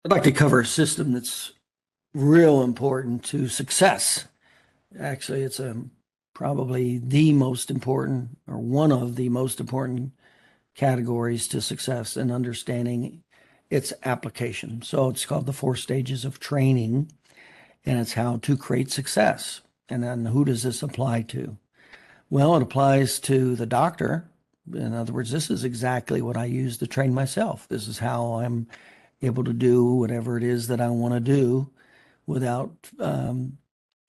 I'd like to cover a system that's real important to success. Actually, it's probably the most important or one of the most important categories to success and understanding its application. So it's called the four stages of training, and it's how to create success. And then who does this apply to? Well, it applies to the doctor. In other words, this is exactly what I use to train myself. This is how I'm able to do whatever it is that I want to do without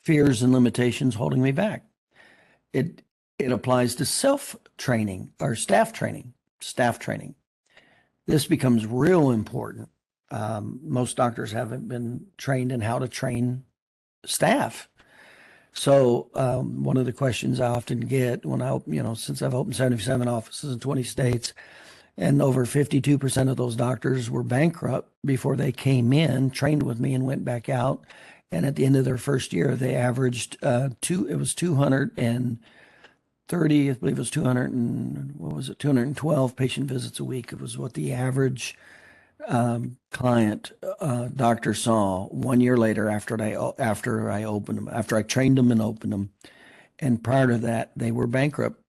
fears and limitations holding me back. It it applies to self-training or staff training. Staff training. This becomes real important. Most doctors haven't been trained in how to train staff. So one of the questions I often get when since I've opened 77 offices in 20 states, and over 52% of those doctors were bankrupt before they came in, trained with me, and went back out. And at the end of their first year, they averaged it was 230, I believe it was 200 and what was it, 212 patient visits a week. It was what the average client doctor saw 1 year later after I opened them, after I trained them and opened them. And prior to that, they were bankrupt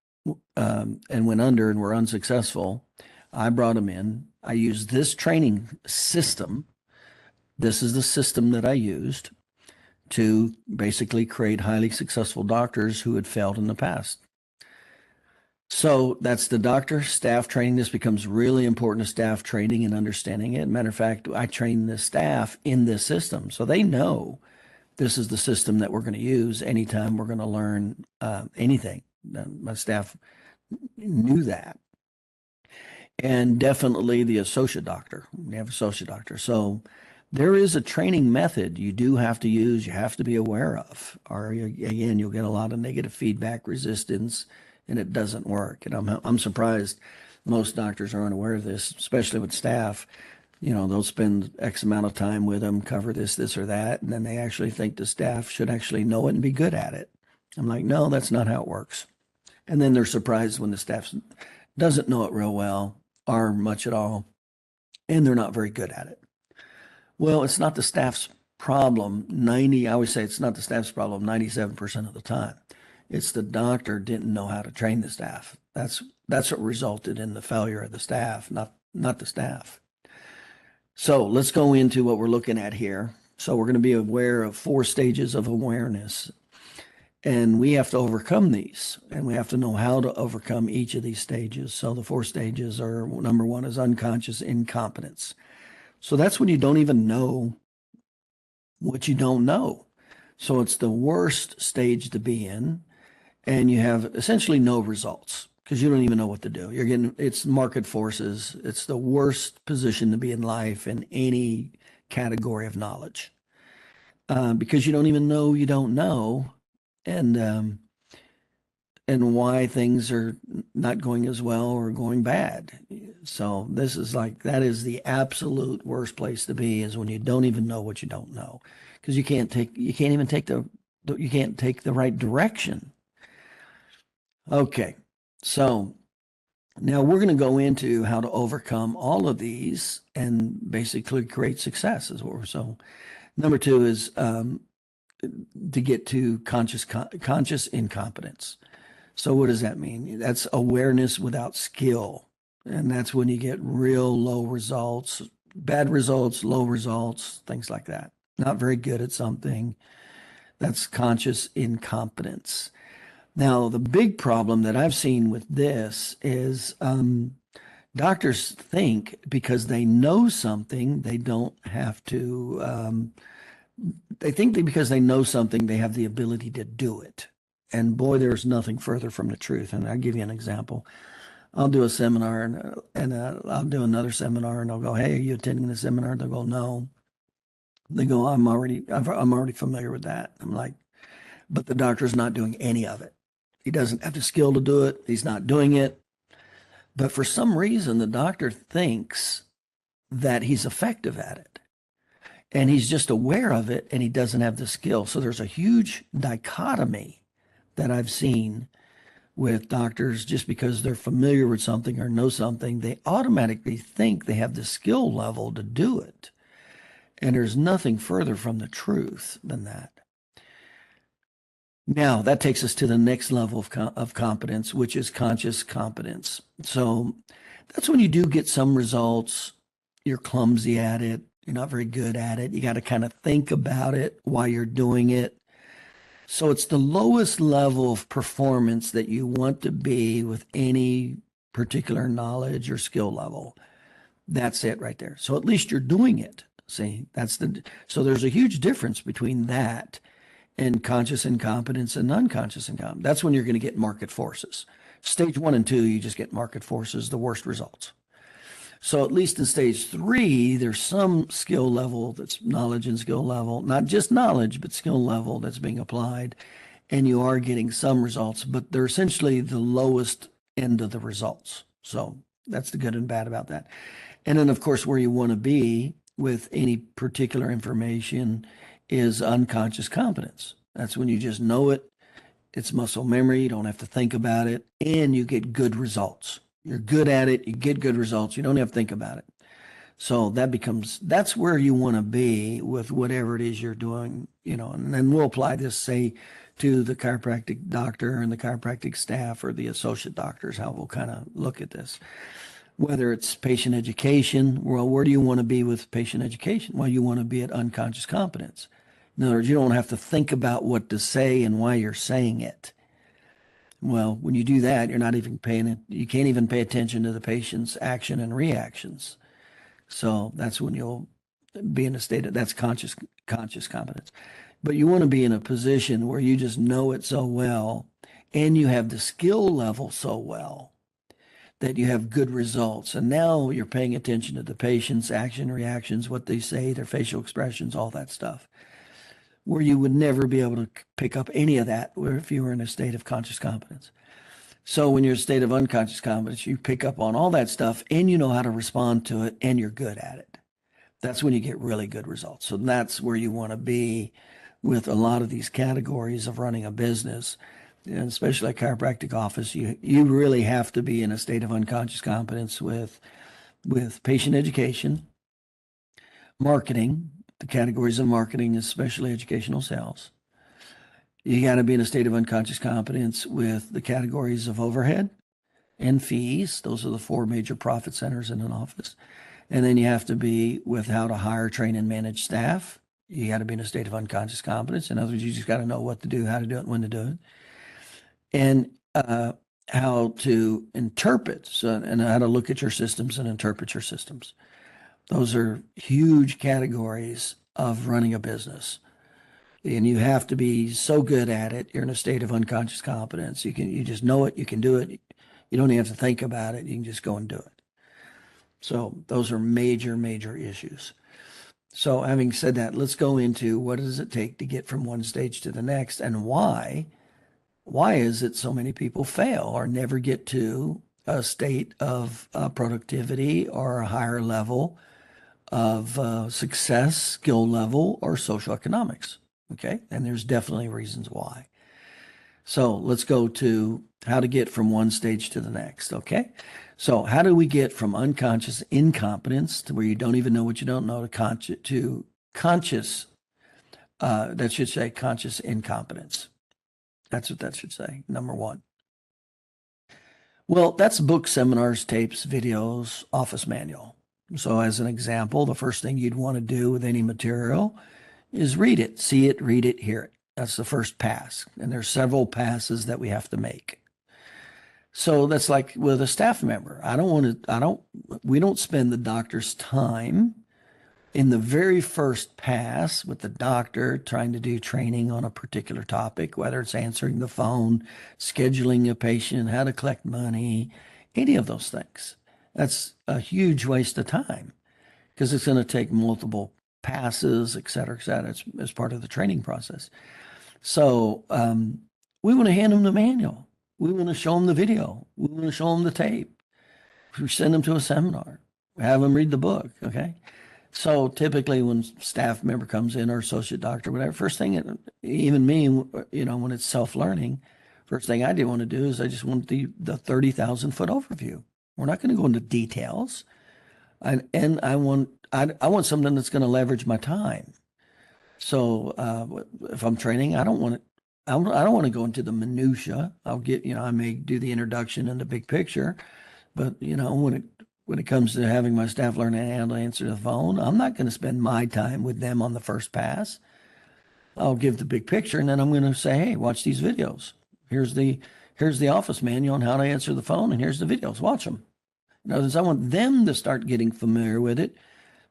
and went under and were unsuccessful. I brought them in. I used this training system. This is the system that I used to basically create highly successful doctors who had failed in the past. So that's the doctor staff training. This becomes really important to staff training and understanding it. Matter of fact, I train the staff in this system. So they know this is the system that we're going to use anytime we're going to learn anything. My staff knew that. And definitely the associate doctor. We have associate doctor. So there is a training method you do have to use, you have to be aware of, or again, you'll get a lot of negative feedback, resistance, and it doesn't work. And I'm surprised most doctors are unaware of this, especially with staff. They'll spend X amount of time with them, cover this or that, and then they actually think the staff should actually know it and be good at it. I'm like, no, that's not how it works. And then they're surprised when the staff doesn't know it real well or much at all, and they're not very good at it. Well, it's not the staff's problem. I always say it's not the staff's problem 97% of the time. It's the doctor didn't know how to train the staff. That's what resulted in the failure of the staff, not the staff. So let's go into what we're looking at here. So we're going to be aware of four stages of awareness. And we have to overcome these, and we have to know how to overcome each of these stages. So the four stages are, number one is unconscious incompetence. So that's when you don't even know what you don't know. So it's the worst stage to be in, and you have essentially no results because you don't even know what to do. It's market forces. It's the worst position to be in life in any category of knowledge because you don't even know you don't know. And why things are not going as well or going bad. So that is the absolute worst place to be, is when you don't even know what you don't know, because you can't even take the right direction. Okay, so now we're going to go into how to overcome all of these and basically create success. So number two is to get to conscious incompetence. So what does that mean? That's awareness without skill. And that's when you get real low results, bad results, low results, things like that. Not very good at something. That's conscious incompetence. Now, the big problem that I've seen with this is doctors think because they know something, they don't have to, they think that because they know something, they have the ability to do it. And boy, there's nothing further from the truth. And I'll give you an example. I'll do a seminar and I'll do another seminar, and I'll go, "Hey, are you attending the seminar?" They'll go, "No." They go, I'm already familiar with that." I'm like, but the doctor's not doing any of it. He doesn't have the skill to do it. He's not doing it. But for some reason, the doctor thinks that he's effective at it. And he's just aware of it, and he doesn't have the skill. So there's a huge dichotomy that I've seen with doctors. Just because they're familiar with something or know something, they automatically think they have the skill level to do it. And there's nothing further from the truth than that. Now, that takes us to the next level of competence, which is conscious competence. So that's when you do get some results. You're clumsy at it. You're not very good at it. You got to kind of think about it while you're doing it. So it's the lowest level of performance that you want to be with any particular knowledge or skill level. That's it right there. So at least you're doing it. See, so there's a huge difference between that and conscious incompetence and unconscious incompetence. That's when you're going to get market forces. Stage 1 and 2, you just get market forces, the worst results. So at least in stage 3, there's some skill level that's knowledge and skill level, not just knowledge, but skill level that's being applied. And you are getting some results, but they're essentially the lowest end of the results. So that's the good and bad about that. And then, of course, where you want to be with any particular information is unconscious competence. That's when you just know it. It's muscle memory. You don't have to think about it, and you get good results. You're good at it. You get good results. You don't have to think about it. So that's where you want to be with whatever it is you're doing, and then we'll apply this, say, to the chiropractic doctor and the chiropractic staff or the associate doctors, how we'll kind of look at this. Whether it's patient education, well, where do you want to be with patient education? Well, you want to be at unconscious competence. In other words, you don't have to think about what to say and why you're saying it. Well, when you do that, you're not even you can't even pay attention to the patient's action and reactions. So that's when you'll be in a state that's conscious competence. But you want to be in a position where you just know it so well and you have the skill level so well that you have good results. And now you're paying attention to the patient's action, reactions, what they say, their facial expressions, all that stuff, where you would never be able to pick up any of that if you were in a state of conscious competence. So when you're in a state of unconscious competence, you pick up on all that stuff and you know how to respond to it and you're good at it. That's when you get really good results. So that's where you want to be with a lot of these categories of running a business. And especially a chiropractic office, you really have to be in a state of unconscious competence with patient education, marketing, the categories of marketing, especially educational sales. You got to be in a state of unconscious competence with the categories of overhead and fees. Those are the 4 major profit centers in an office. And then you have to be with how to hire, train, and manage staff. You got to be in a state of unconscious competence. In other words, you just got to know what to do, how to do it, when to do it. And how to interpret, and how to look at your systems and interpret your systems. Those are huge categories of running a business. And you have to be so good at it. You're in a state of unconscious competence. You just know it. You can do it. You don't even have to think about it. You can just go and do it. So those are major, major issues. So having said that, let's go into what does it take to get from one stage to the next, and why is it so many people fail or never get to a state of productivity or a higher level of success, skill level, or social economics? Okay, and there's definitely reasons why. So let's go to how to get from one stage to the next. Okay, so how do we get from unconscious incompetence to where you don't even know what you don't know to conscious? That should say conscious incompetence. That's what that should say, number 1. Well, that's books, seminars, tapes, videos, office manual. So as an example, the first thing you'd want to do with any material is read it, see it, read it, hear it. That's the first pass. And there's several passes that we have to make. So that's like with a staff member. We don't spend the doctor's time in the very first pass with the doctor trying to do training on a particular topic, whether it's answering the phone, scheduling a patient, how to collect money, any of those things. That's a huge waste of time because it's going to take multiple passes, et cetera, as part of the training process. So we want to hand them the manual. We want to show them the video. We want to show them the tape. We send them to a seminar. We have them read the book, okay? So typically when staff member comes in or associate doctor, whatever, first thing, even me, when it's self-learning, first thing I do want to do is I just want the 30,000 foot overview. We're not going to go into details. And I want something that's going to leverage my time. So if I'm training, I don't want to go into the minutia. I'll get, I may do the introduction and the big picture, but when it comes to having my staff learn how to answer the phone, I'm not going to spend my time with them on the first pass. I'll give the big picture, and then I'm going to say, hey, watch these videos. Here's the here's the office manual on how to answer the phone, and here's the videos. Watch them. In other words, I want them to start getting familiar with it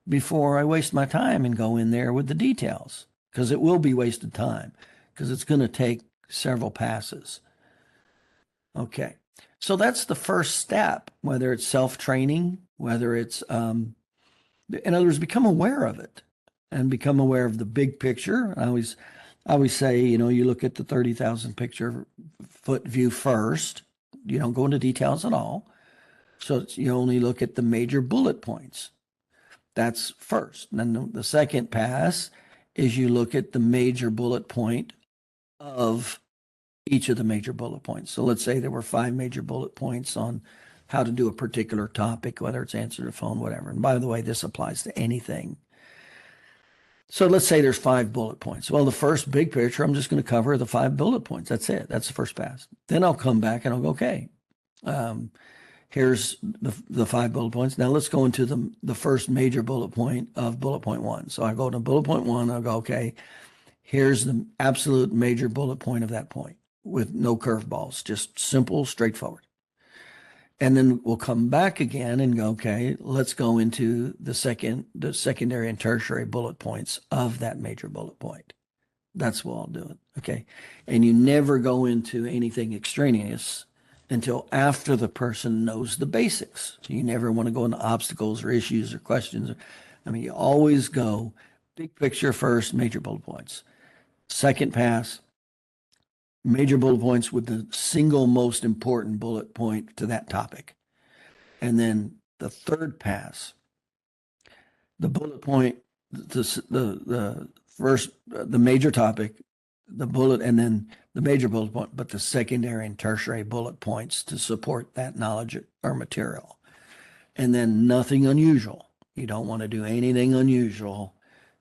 before I waste my time and go in there with the details, because it will be wasted time, because it's going to take several passes. Okay. So that's the first step, whether it's self-training, whether it's, in other words, become aware of it and become aware of the big picture. I always say, you look at the 30,000 picture foot view first. You don't go into details at all. So you only look at the major bullet points. That's first. And then the second pass is you look at the major bullet point of each of the major bullet points. So let's say there were 5 major bullet points on how to do a particular topic, whether it's answer the phone, whatever. And by the way, this applies to anything. So let's say there's 5 bullet points. Well, the first big picture, I'm just going to cover the 5 bullet points. That's it. That's the first pass. Then I'll come back and I'll go, okay, here's the 5 bullet points. Now let's go into the first major bullet point of bullet point 1. So I go to bullet point 1, I'll go, okay, here's the absolute major bullet point of that point with no curveballs, just simple, straightforward. And then we'll come back again and go, okay, let's go into the secondary and tertiary bullet points of that major bullet point. That's what I'll do it. Okay. And you never go into anything extraneous until after the person knows the basics. So you never want to go into obstacles or issues or questions. I mean, you always go big picture first, major bullet points. Second pass, major bullet points with the single most important bullet point to that topic. And then the third pass, the bullet point, the first, the major topic, the bullet, and then the major bullet point, but the secondary and tertiary bullet points to support that knowledge or material. And then nothing unusual. You don't want to do anything unusual.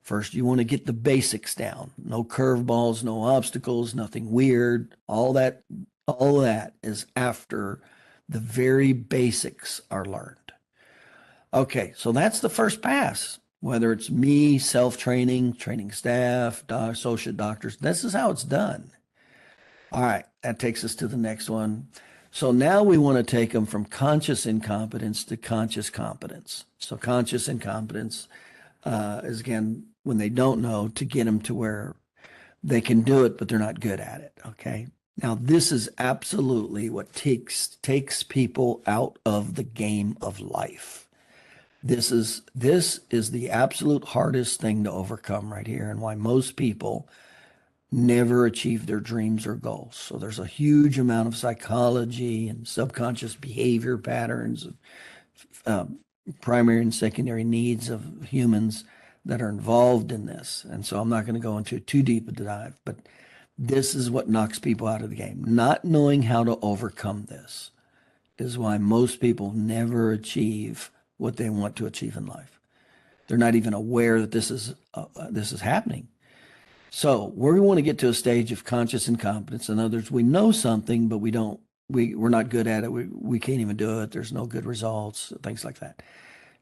First, you want to get the basics down. No curveballs, no obstacles, nothing weird. All that is after the very basics are learned. Okay, so that's the first pass. Whether it's me, self-training, training staff, associate doctors, this is how it's done. All right, that takes us to the next one. So now we want to take them from conscious incompetence to conscious competence. So conscious incompetence is, again, when they don't know, to get them to where they can do it, but they're not good at it. Okay. Now, this is absolutely what takes people out of the game of life. This is the absolute hardest thing to overcome right here, and why most people never achieve their dreams or goals. So there's a huge amount of psychology and subconscious behavior patterns, primary and secondary needs of humans that are involved in this. And so I'm not going to go into too deep a dive, but this is what knocks people out of the game. Not knowing how to overcome this is why most people never achieve what they want to achieve in life. They're not even aware that this is happening. So we want to get to a stage of conscious incompetence. In other words, we know something, but we're not good at it. We can't even do it. There's no good results, things like that.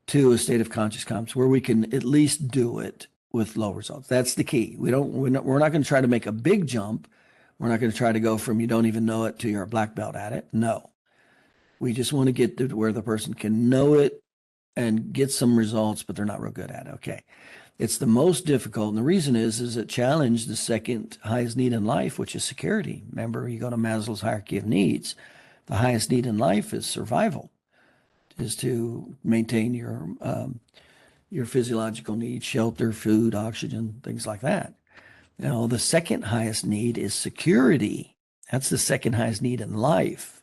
To a state of conscious competence where we can at least do it with low results. That's the key. We're not going to try to make a big jump. We're not going to try to go from you don't even know it to you're a black belt at it. No. We just want to get to where the person can know it and get some results, but they're not real good at it. Okay. It's the most difficult. And the reason is it challenged the second highest need in life, which is security. Remember, you go to Maslow's hierarchy of needs. The highest need in life is survival, is to maintain your physiological needs, shelter, food, oxygen, things like that. Now, the second highest need is security. That's the second highest need in life.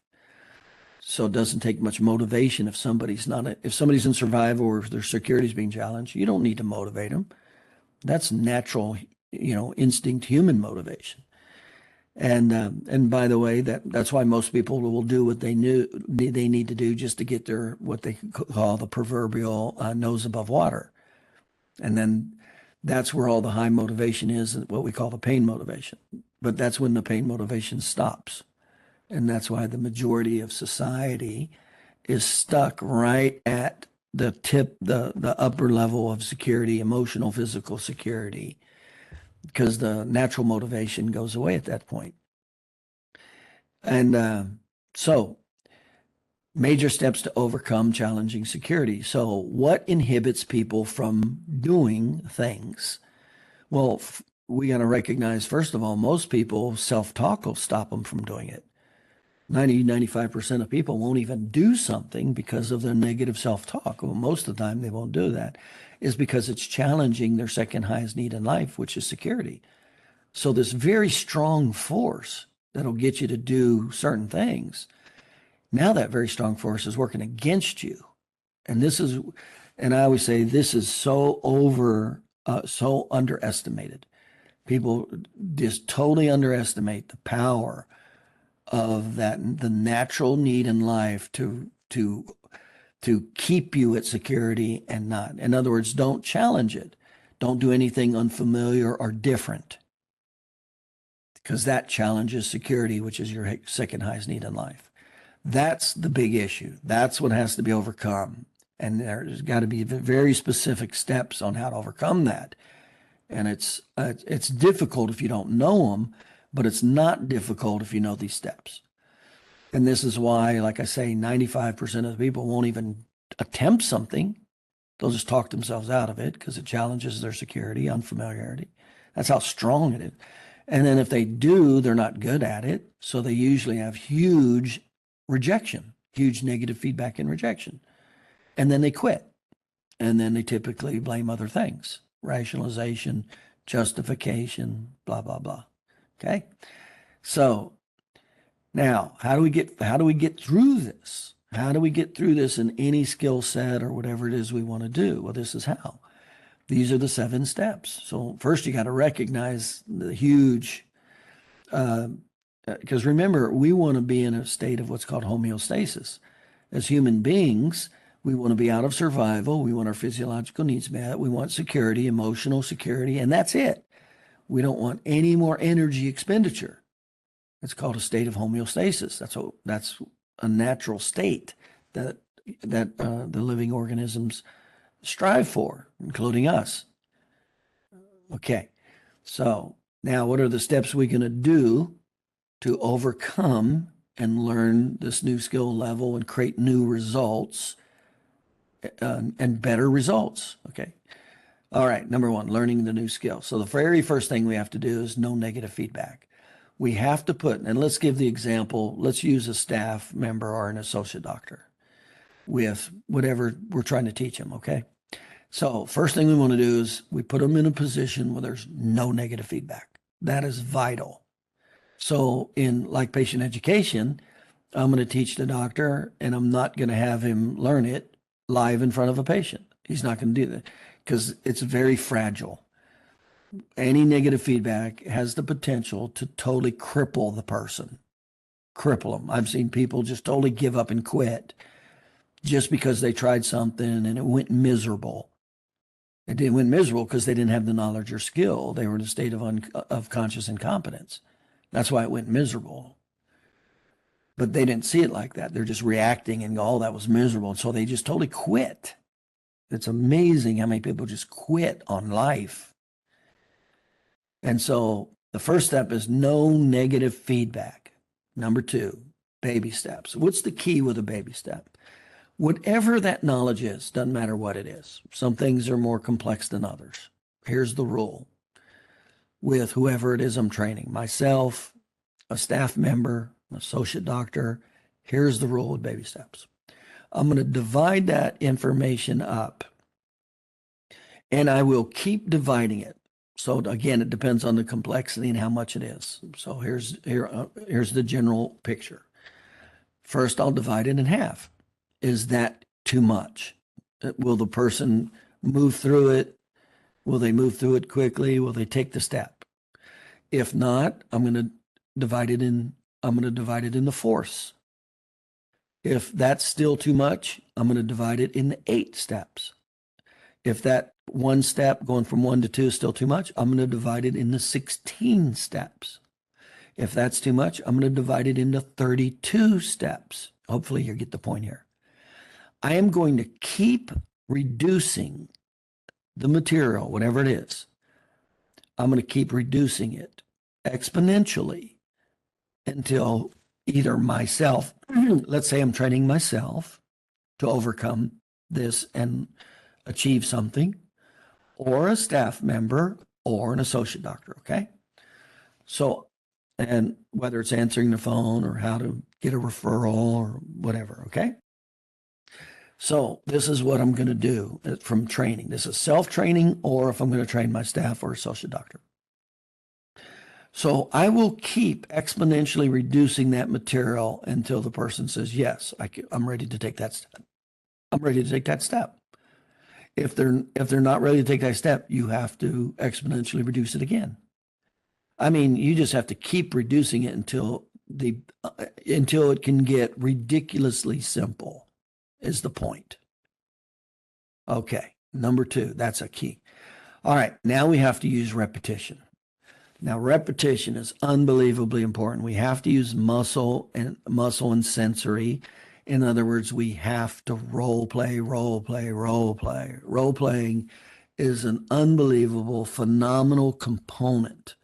So it doesn't take much motivation if somebody's in survival or if their security is being challenged. You don't need to motivate them. That's natural, instinct, human motivation. And by the way, that's why most people will do what they need to do just to get their what they call the proverbial nose above water. And then that's where all the high motivation is, what we call the pain motivation. But that's when the pain motivation stops. And that's why the majority of society is stuck right at the upper level of security, emotional, physical security, because the natural motivation goes away at that point. And so major steps to overcome challenging security. So what inhibits people from doing things? Well, we got to recognize, first of all, most people, self-talk will stop them from doing it. 95% of people won't even do something because of their negative self-talk. Well, most of the time they won't do that is because it's challenging their second highest need in life, which is security. So this very strong force that'll get you to do certain things, now that very strong force is working against you. And I always say this is so underestimated. People just totally underestimate the power of the natural need in life to keep you at security and not. In other words, don't challenge it. Don't do anything unfamiliar or different, because that challenges security, which is your second highest need in life. That's the big issue. That's what has to be overcome. And there's got to be very specific steps on how to overcome that. And it's difficult if you don't know them, but it's not difficult if you know these steps. And this is why, like I say, 95% of the people won't even attempt something. They'll just talk themselves out of it because it challenges their security, unfamiliarity. That's how strong it is. And then if they do, they're not good at it. So they usually have huge rejection, huge negative feedback and rejection. And then they quit. And then they typically blame other things, rationalization, justification, blah, blah, blah. Okay. So now, how do we get through this? How do we get through this in any skill set or whatever it is we want to do? Well, this is how. These are the 7 steps. So first, you got to recognize the huge, because remember, we want to be in a state of what's called homeostasis. As human beings, we want to be out of survival. We want our physiological needs met. We want security, emotional security, and that's it. We don't want any more energy expenditure. It's called a state of homeostasis. That's a natural state that the living organisms strive for, including us. Okay, so now what are the steps we're going to do to overcome and learn this new skill level and create new results and better results? Okay. All right, number 1, learning the new skill. So the very first thing we have to do is no negative feedback. We have to put, and let's give the example, let's use a staff member or an associate doctor with whatever we're trying to teach them, okay? So first thing we want to do is we put them in a position where there's no negative feedback. That is vital. So in like patient education, I'm going to teach the doctor and I'm not going to have him learn it live in front of a patient. He's not going to do that because it's very fragile. Any negative feedback has the potential to totally cripple the person, cripple them. I've seen people just totally give up and quit just because they tried something and it went miserable. It didn't went miserable because they didn't have the knowledge or skill. They were in a state of conscious incompetence. That's why it went miserable. But they didn't see it like that. They're just reacting and go, oh, that was miserable. And so they just totally quit. It's amazing how many people just quit on life. And so the first step is no negative feedback. Number 2, baby steps. What's the key with a baby step? Whatever that knowledge is, doesn't matter what it is. Some things are more complex than others. Here's the rule with whoever it is I'm training, myself, a staff member, an associate doctor. Here's the rule with baby steps. I'm going to divide that information up and I will keep dividing it. So again, it depends on the complexity and how much it is. So here's the general picture. First, I'll divide it in half. Is that too much? Will the person move through it? Will they move through it quickly? Will they take the step? If not, I'm going to I'm going to divide it into fourths. If that's still too much, I'm going to divide it into 8 steps. If that one step going from 1 to 2 is still too much, I'm going to divide it into 16 steps. If that's too much, I'm going to divide it into 32 steps. Hopefully you get the point here. I am going to keep reducing the material, whatever it is. I'm going to keep reducing it exponentially until either myself, let's say I'm training myself to overcome this and achieve something, or a staff member or an associate doctor, okay? So, and whether it's answering the phone or how to get a referral or whatever, okay? So this is what I'm going to do from training. This is self-training, or if I'm going to train my staff or associate doctor. So I will keep exponentially reducing that material until the person says, yes, I'm ready to take that step. I'm ready to take that step. If they're not ready to take that step, you have to exponentially reduce it again. I mean, you just have to keep reducing it until it can get ridiculously simple, is the point. Okay, number 2, that's a key. All right, now we have to use repetition. Now, repetition is unbelievably important. We have to use muscle and sensory. In other words, we have to role play. Role playing is an unbelievable, phenomenal component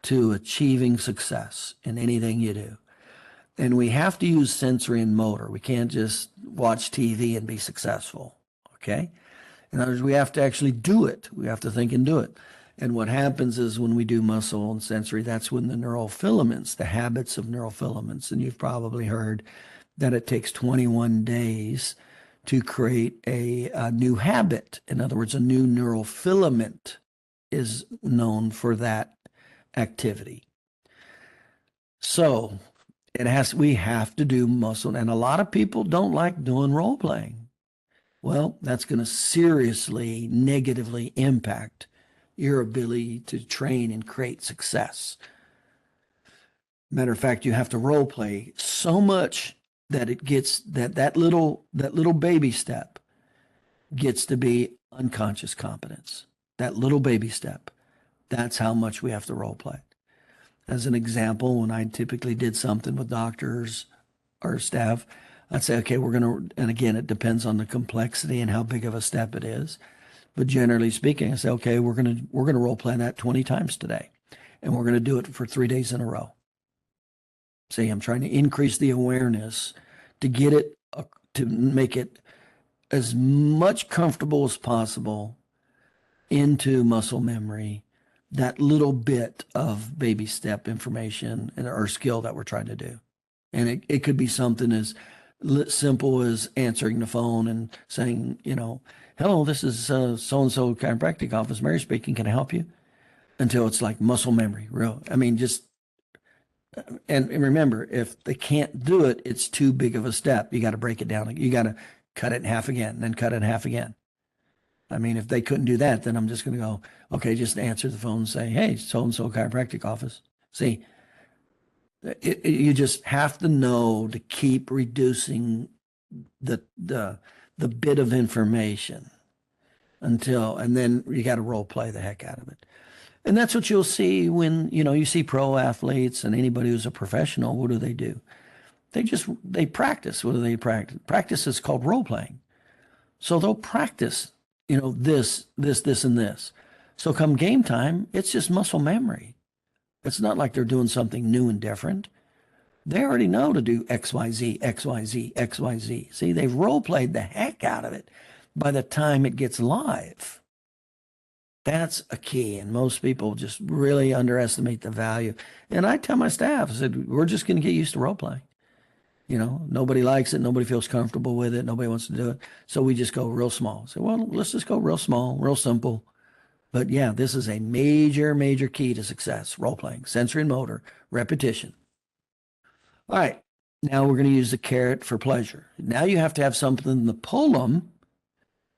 to achieving success in anything you do. And we have to use sensory and motor. We can't just watch TV and be successful, okay? In other words, we have to actually do it. We have to think and do it. And what happens is when we do muscle and sensory, that's when the neural filaments, the habits of neural filaments, and you've probably heard that it takes 21 days to create a new habit. In other words, a new neural filament is known for that activity. So we have to do muscle, and a lot of people don't like doing role playing. Well, that's going to seriously negatively impact your ability to train and create success. Matter of fact, you have to role play so much that it gets that little baby step gets to be unconscious competence. That little baby step. That's how much we have to role play. As an example, when I typically did something with doctors or staff, I'd say, okay, and again, it depends on the complexity and how big of a step it is. But generally speaking, I say, okay, we're gonna role play that 20 times today, and we're gonna do it for 3 days in a row. See, I'm trying to increase the awareness to get it to make it as much comfortable as possible into muscle memory, that little bit of baby step information or skill that we're trying to do. And it could be something as simple as answering the phone and saying, hello, this is so-and-so chiropractic office. Mary speaking. Can I help you? Until it's like muscle memory. And remember, if they can't do it, it's too big of a step. You got to break it down. You got to cut it in half again, then cut it in half again. I mean, if they couldn't do that, then I'm just going to go, okay, just answer the phone and say, hey, so-and-so chiropractic office. See, you just have to know to keep reducing the bit of information and then you got to role play the heck out of it. And that's what you'll see when, you see pro athletes and anybody who's a professional. What do? They practice. What do they practice? Practice is called role playing. So they'll practice, this, and this. So come game time, it's just muscle memory. It's not like they're doing something new and different. They already know to do X, Y, Z, X, Y, Z, X, Y, Z. See, they've role played the heck out of it by the time it gets live. That's a key, and most people just really underestimate the value. And I tell my staff, I said, we're just going to get used to role playing. Nobody likes it. Nobody feels comfortable with it. Nobody wants to do it. So we just go real small. So, well, let's just go real small, real simple. But yeah, this is a major, major key to success. Role playing, sensory and motor, repetition. All right. Now we're going to use the carrot for pleasure. Now you have to have something to pull them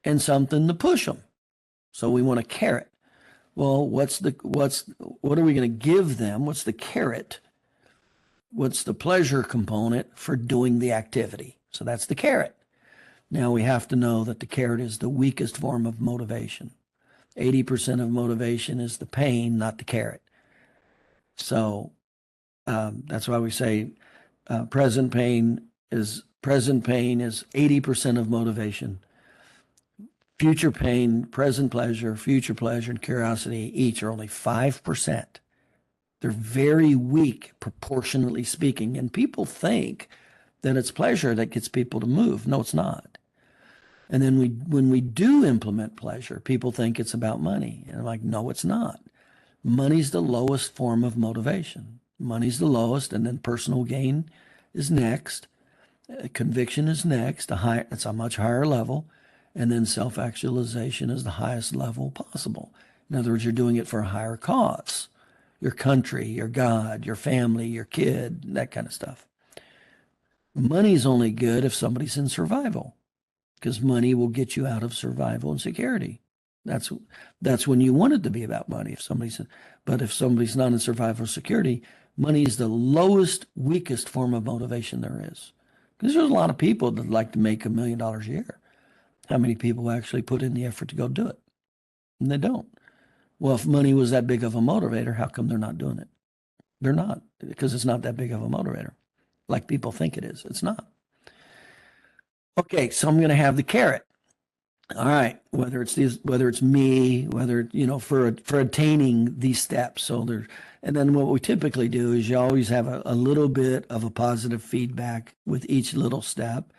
and something to push them. So we want a carrot. Well, what are we going to give them? What's the carrot what's the pleasure component for doing the activity? So that's the carrot. Now we have to know that the carrot is the weakest form of motivation. 80% of motivation is the pain, not the carrot. So that's why we say present pain is 80% of motivation. Future pain, present pleasure, future pleasure, and curiosity each are only 5%. They're very weak, proportionately speaking. And people think that it's pleasure that gets people to move. No, it's not. And then when we do implement pleasure, people think it's about money. And I'm like, no, it's not. Money's the lowest form of motivation. Money's the lowest, and then personal gain is next. Conviction is next. It's a much higher level. And then self-actualization is the highest level possible. In other words, you're doing it for a higher cause. Your country, your God, your family, your kid, that kind of stuff. Money's only good if somebody's in survival, because money will get you out of survival and security. That's when you want it to be about money. But if somebody's not in survival security, money is the lowest, weakest form of motivation there is. Because there's a lot of people that like to make $1 million a year. How many people actually put in the effort to go do it? And they don't. Well, if money was that big of a motivator, how come they're not doing it? They're not, because it's not that big of a motivator, like people think it is. It's not. Okay, so I'm going to have the carrot. All right, whether it's me, for attaining these steps. And then what we typically do is you always have a little bit of a positive feedback with each little step.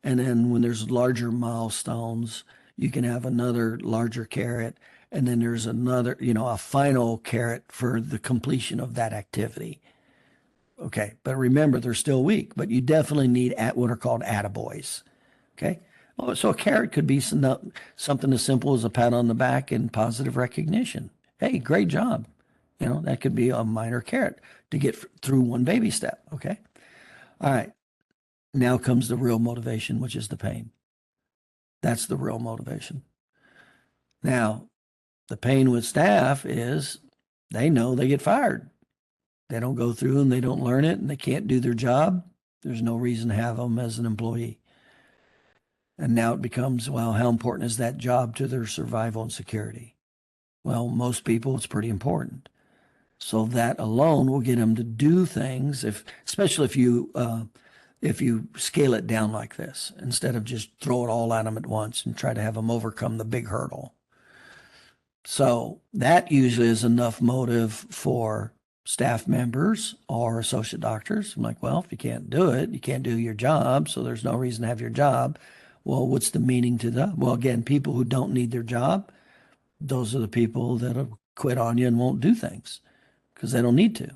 And then when there's larger milestones, you can have another larger carrot. And then there's another, a final carrot for the completion of that activity. Okay, but remember, they're still weak, but you definitely need what are called attaboys. Okay. Oh, so a carrot could be something as simple as a pat on the back and positive recognition. Hey, great job. That could be a minor carrot to get through one baby step. Okay. All right. Now comes the real motivation, which is the pain. That's the real motivation. Now, the pain with staff is they know they get fired. They don't go through and they don't learn it and they can't do their job. There's no reason to have them as an employee. And now it becomes, well, how important is that job to their survival and security? Well, most people, it's pretty important. So that alone will get them to do things, especially if you scale it down like this, instead of just throw it all at them at once and try to have them overcome the big hurdle. So that usually is enough motive for staff members or associate doctors. I'm like, well, if you can't do it, you can't do your job, so there's no reason to have your job. Well, what's the meaning to that? Well, again, people who don't need their job, those are the people that have quit on you and won't do things because they don't need to.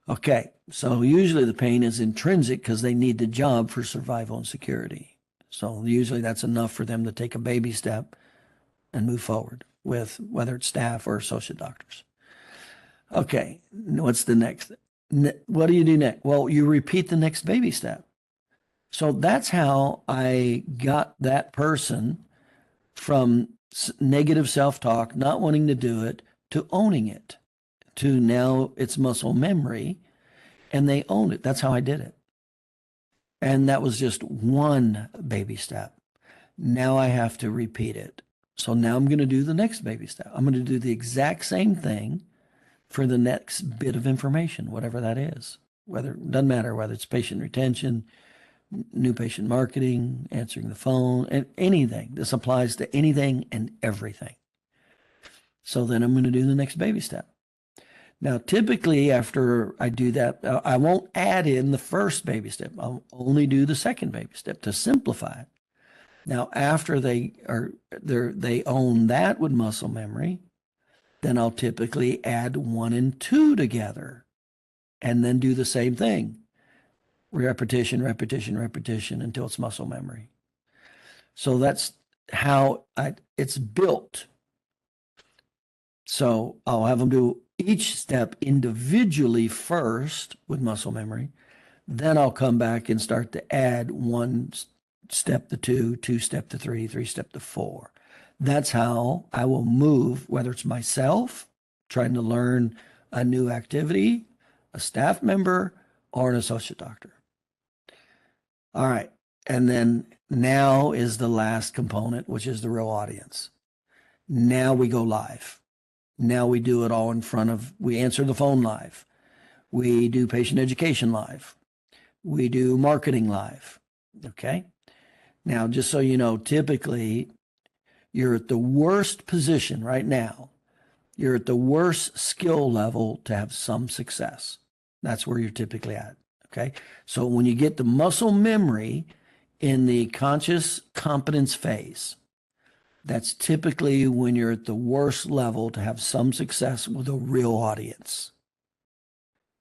Okay, so usually the pain is intrinsic because they need the job for survival and security. So usually that's enough for them to take a baby step and move forward with whether it's staff or associate doctors. Okay, what's the next? What do you do next? Well, you repeat the next baby step. So that's how I got that person from negative self-talk, not wanting to do it, to owning it, to now it's muscle memory, and they own it. That's how I did it. And that was just one baby step. Now I have to repeat it. So now I'm going to do the next baby step. I'm going to do the exact same thing for the next bit of information, whatever that is. Doesn't matter whether it's patient retention, new patient marketing, answering the phone, and anything. This applies to anything and everything. So then I'm going to do the next baby step. Now, typically after I do that, I won't add in the first baby step. I'll only do the second baby step to simplify it. Now, after they own that with muscle memory, then I'll typically add 1 and 2 together and then do the same thing. Repetition, repetition, repetition until it's muscle memory. So that's how it's built. So I'll have them do each step individually first with muscle memory. Then I'll come back and start to add 1 step to 2, 2 step to 3, 3 step to 4. That's how I will move, whether it's myself trying to learn a new activity, a staff member or an associate doctor. All right. And then now is the last component, which is the real audience. Now we go live. Now we do it all in front of, we answer the phone live. We do patient education live. We do marketing live. Okay. Now, just so you know, typically you're at the worst position right now. You're at the worst skill level to have some success. That's where you're typically at. Okay. So when you get the muscle memory in the conscious competence phase, that's typically when you're at the worst level to have some success with a real audience.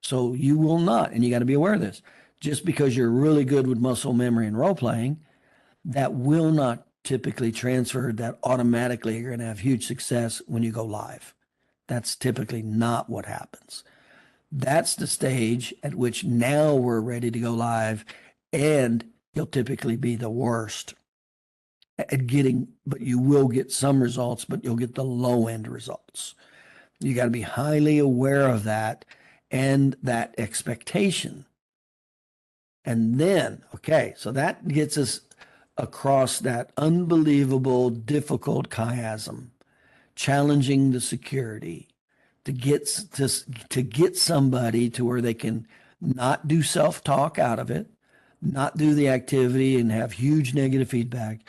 So you will not, and you got to be aware of this, just because you're really good with muscle memory and role playing, that will not typically transfer that automatically you're going to have huge success when you go live. That's typically not what happens. That's the stage at which now we're ready to go live, and you'll typically be the worst at getting, but you will get some results, but you'll get the low end results. You got to be highly aware of that and that expectation. And then, okay, so that gets us across that unbelievable, difficult chiasm, challenging the security to get somebody to where they can not do self-talk out of it, not do the activity and have huge negative feedback.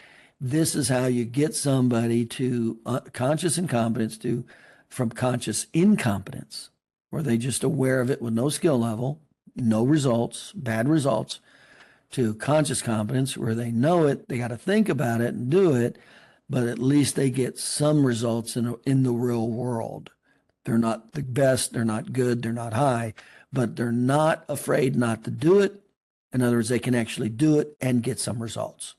This is how you get somebody to conscious incompetence to from conscious incompetence, where they just aware of it with no skill level, no results, bad results, to conscious competence where they know it, they got to think about it and do it, but at least they get some results in the real world. They're not the best, they're not good, they're not high, but they're not afraid not to do it. In other words, they can actually do it and get some results.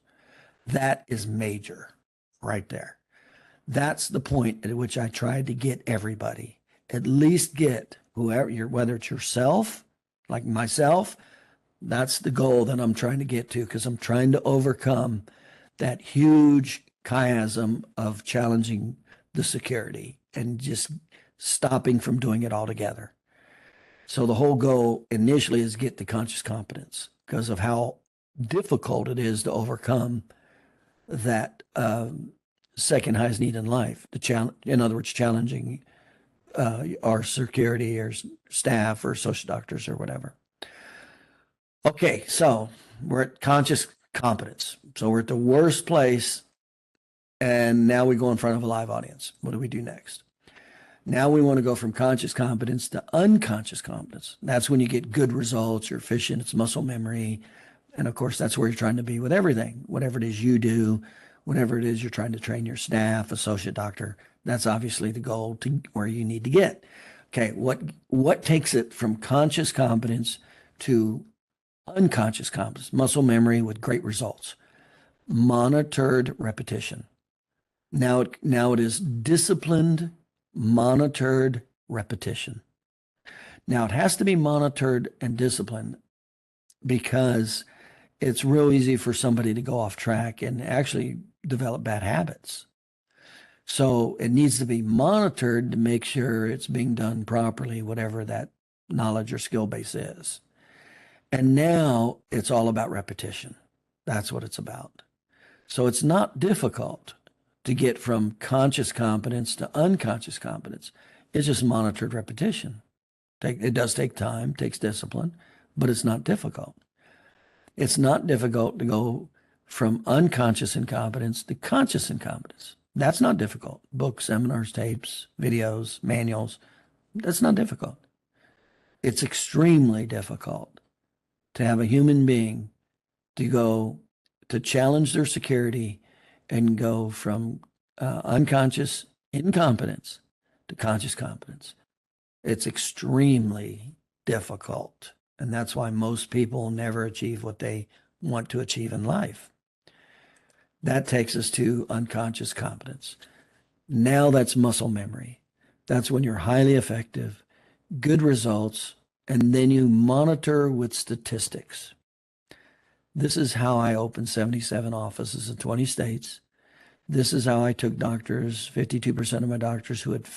That is major right there. That's the point at which I tried to get everybody, at least get whoever you're, whether it's yourself, like myself, that's the goal that I'm trying to get to, because I'm trying to overcome that huge chiasm of challenging the security and just stopping from doing it altogether. So the whole goal initially is get the conscious competence because of how difficult it is to overcome that second highest need in life. In other words, challenging our security or staff or social doctors or whatever. Okay, so we're at conscious competence. So we're at the worst place, and now we go in front of a live audience. What do we do next? Now we want to go from conscious competence to unconscious competence. That's when you get good results, you're efficient, it's muscle memory. And of course, that's where you're trying to be with everything. Whatever it is you do, whatever it is you're trying to train your staff, associate doctor, that's obviously the goal to where you need to get. Okay, what takes it from conscious competence to unconscious competence? Muscle memory with great results. Monitored repetition. Now it is disciplined, monitored repetition. Now it has to be monitored and disciplined because it's real easy for somebody to go off track and actually develop bad habits. So it needs to be monitored to make sure it's being done properly, whatever that knowledge or skill base is. And now it's all about repetition. That's what it's about. So it's not difficult to get from conscious competence to unconscious competence. It's just monitored repetition. It does take time, takes discipline, but it's not difficult. It's not difficult to go from unconscious incompetence to conscious incompetence. That's not difficult. Books, seminars, tapes, videos, manuals, that's not difficult. It's extremely difficult to have a human being to go to challenge their security and go from unconscious incompetence to conscious competence. It's extremely difficult. And that's why most people never achieve what they want to achieve in life. That takes us to unconscious competence. Now that's muscle memory. That's when you're highly effective, good results, and then you monitor with statistics. This is how I opened 77 offices in 20 states. This is how I took doctors, 52% of my doctors who had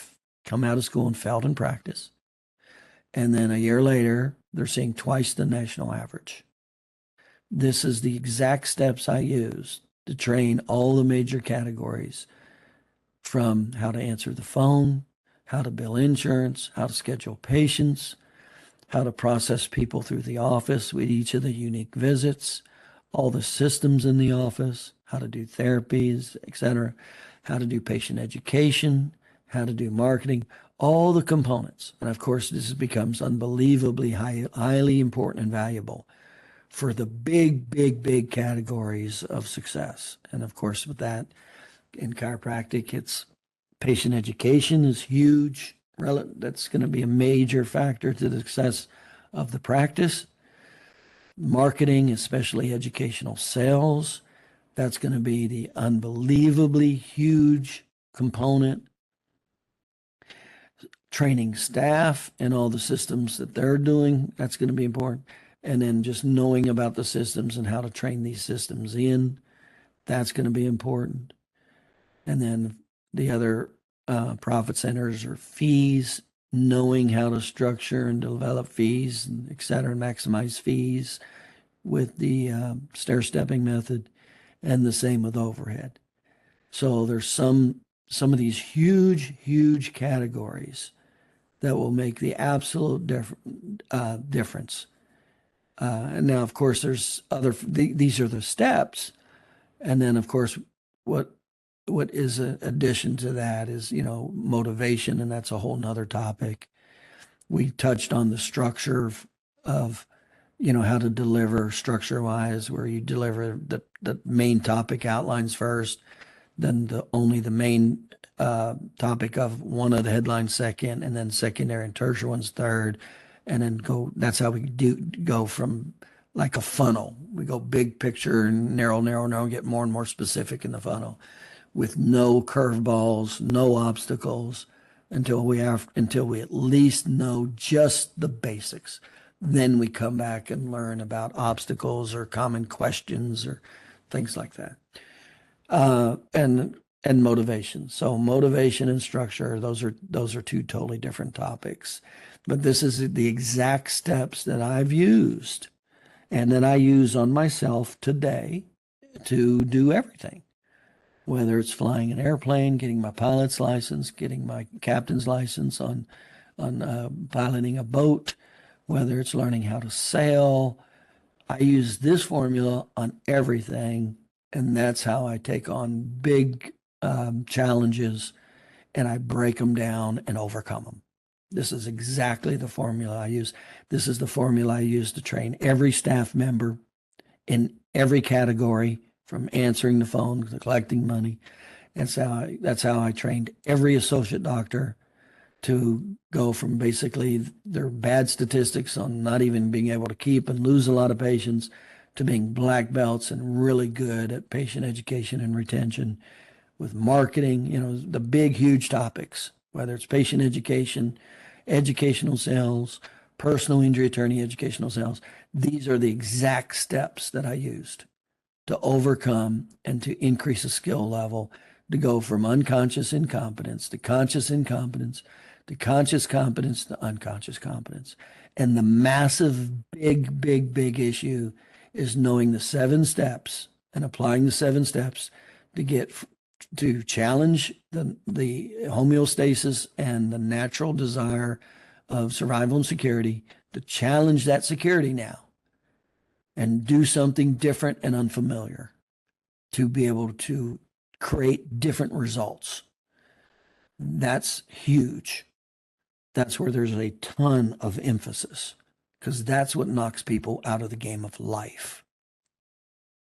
come out of school and failed in practice. And then a year later, they're seeing twice the national average. This is the exact steps I use to train all the major categories, from how to answer the phone, how to bill insurance, how to schedule patients, how to process people through the office with each of the unique visits, all the systems in the office, how to do therapies, etc., how to do patient education, how to do marketing, all the components. And of course, this becomes unbelievably highly important and valuable for the big categories of success. And of course, with that, in chiropractic, it's patient education is huge. That's going to be a major factor to the success of the practice. Marketing, especially educational sales, that's going to be the unbelievably huge component. Training staff and all the systems that they're doing, that's going to be important. And then just knowing about the systems and how to train these systems in, that's going to be important. And then the other profit centers are fees, knowing how to structure and develop fees, and et cetera, and maximize fees with the stair-stepping method, and the same with overhead. So there's some of these huge categories that will make the absolute difference. And now, of course, there's these are the steps. And then, of course, what is an addition to that is, motivation, and that's a whole nother topic. We touched on the structure of how to deliver structure-wise, where you deliver the main topic outlines first, then the main topic of one of the headlines second, and then secondary and tertiary ones third, and then that's how we go from like a funnel. We go big picture and narrow, get more and more specific in the funnel with no curveballs, no obstacles until we at least know just the basics. Then we come back and learn about obstacles or common questions or things like that. And motivation. So motivation and structure, those are two totally different topics. But this is the exact steps that I've used and that I use on myself today to do everything. Whether it's flying an airplane, getting my pilot's license, getting my captain's license on piloting a boat, whether it's learning how to sail, I use this formula on everything, and that's how I take on big challenges, and I break them down and overcome them. This is exactly the formula I use. This is the formula I use to train every staff member in every category, from answering the phone to collecting money. That's how I trained every associate doctor to go from basically their bad statistics on not even being able to keep and lose a lot of patients to being black belts and really good at patient education and retention with marketing, the big, huge topics, whether it's patient education, educational sales, personal injury attorney educational sales. These are the exact steps that I used to overcome and to increase the skill level, to go from unconscious incompetence to conscious incompetence, to conscious competence to unconscious competence. And the massive, big issue is knowing the 7 steps and applying the 7 steps to challenge the homeostasis and the natural desire of survival and security, to challenge that security now and do something different and unfamiliar to be able to create different results. That's huge. That's where there's a ton of emphasis, because that's what knocks people out of the game of life.